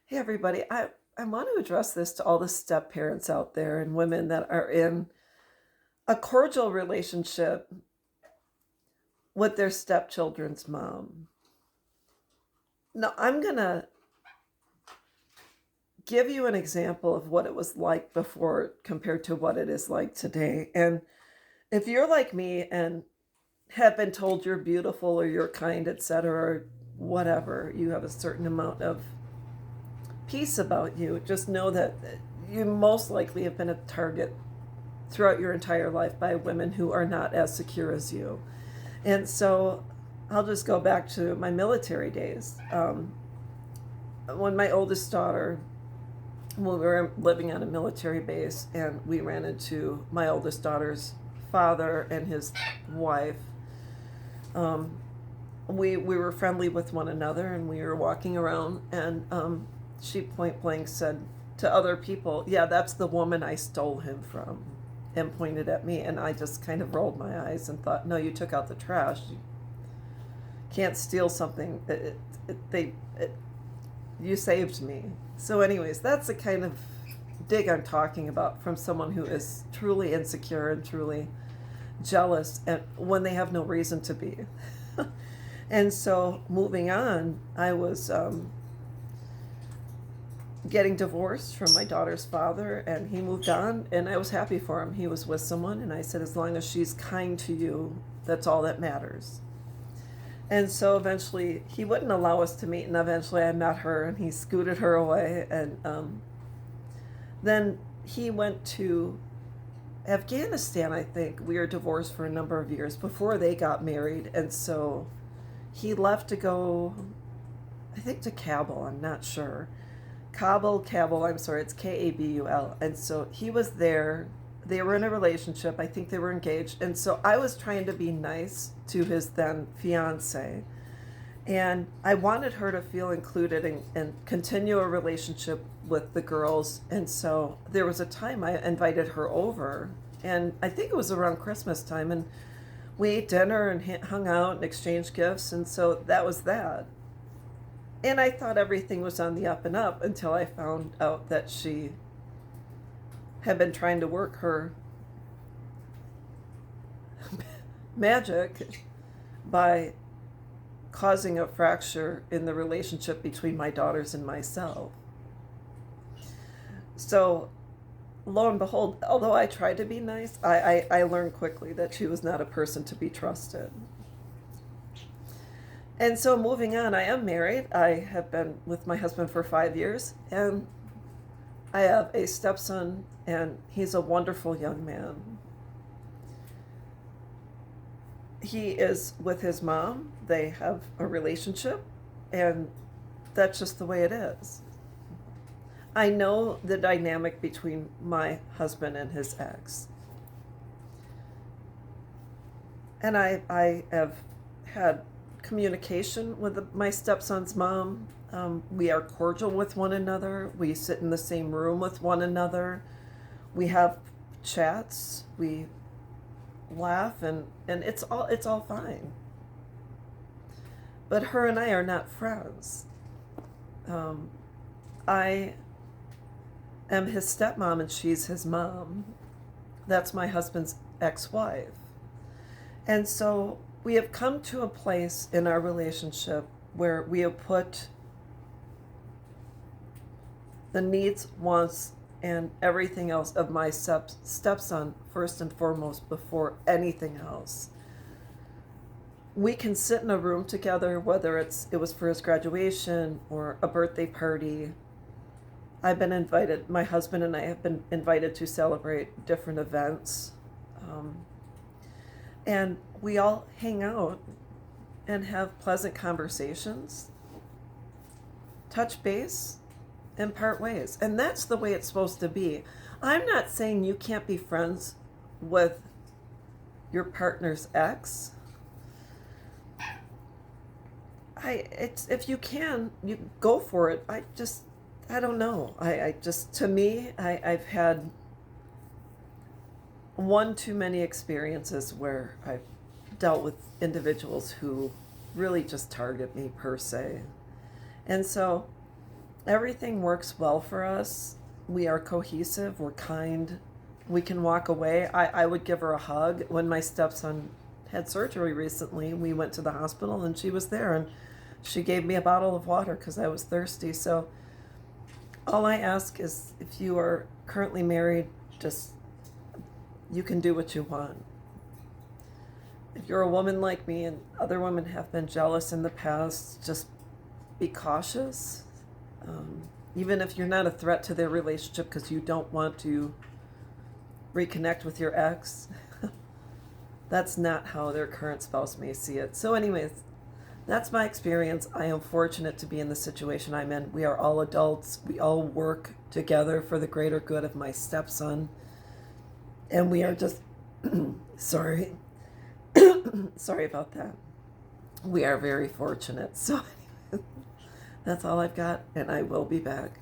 Hey, everybody. I want to address this to all the step parents out there and women that are in a cordial relationship with their stepchildren's mom. Now, I'm going to give you an example of what it was like before compared to what it is like today. And if you're like me and have been told you're beautiful or you're kind, etc., or whatever, you have a certain amount of peace about you, just know that you most likely have been a target throughout your entire life by women who are not as secure as you. And so I'll just go back to my military days. When my oldest daughter, when we were living on a military base, and we ran into my oldest daughter's father and his wife, we were friendly with one another, and we were walking around, and she point blank said to other people, "Yeah, that's the woman I stole him from," and pointed at me. And I just kind of rolled my eyes and thought, no, you took out the trash. You can't steal something. You saved me. So, anyways, that's the kind of dig I'm talking about from someone who is truly insecure and truly jealous, and when they have no reason to be. And so, moving on, I was getting divorced from my daughter's father, and he moved on, and I was happy for him. He was with someone, and I said, as long as she's kind to you, that's all that matters. And so eventually he wouldn't allow us to meet, and eventually I met her, and he scooted her away. And then he went to Afghanistan. I think we were divorced for a number of years before they got married, and so he left to go, I think, to Kabul. I'm not sure. Kabul, I'm sorry, it's Kabul. And so he was there. They were in a relationship. I think they were engaged. And so I was trying to be nice to his then fiance. And I wanted her to feel included and continue a relationship with the girls. And so there was a time I invited her over. And I think it was around Christmas time. And we ate dinner and hung out and exchanged gifts. And so that was that. And I thought everything was on the up and up until I found out that she had been trying to work her magic by causing a fracture in the relationship between my daughters and myself. So, lo and behold, although I tried to be nice, I learned quickly that she was not a person to be trusted. And so, moving on, I am married. I have been with my husband for 5 years, and I have a stepson, and he's a wonderful young man. He is with his mom. They have a relationship, and that's just the way it is. I know the dynamic between my husband and his ex. And I have had communication with my stepson's mom. We are cordial with one another. We sit in the same room with one another. We have chats. We laugh, and it's all fine. But her and I are not friends. I am his stepmom, and she's his mom. That's my husband's ex-wife. And so we have come to a place in our relationship where we have put the needs, wants, and everything else of my stepson first and foremost before anything else. We can sit in a room together, whether it was for his graduation or a birthday party. I've been invited, my husband and I have been invited to celebrate different events. And we all hang out and have pleasant conversations, touch base, and part ways. And that's the way it's supposed to be. I'm not saying you can't be friends with your partner's ex. If you can, you go for it. I don't know. To me, I've had one too many experiences where I've dealt with individuals who really just target me per se. And so everything works well for us. We are cohesive, we're kind, we can walk away. I would give her a hug. When my stepson had surgery recently, we went to the hospital and she was there and she gave me a bottle of water because I was thirsty. So all I ask is, if you are currently married, just, you can do what you want. If you're a woman like me, and other women have been jealous in the past, just be cautious. Even if you're not a threat to their relationship because you don't want to reconnect with your ex, that's not how their current spouse may see it. So anyways, that's my experience. I am fortunate to be in the situation I'm in. We are all adults. We all work together for the greater good of my stepson. And we are just, sorry, sorry about that. We are very fortunate. So that's all I've got, and I will be back.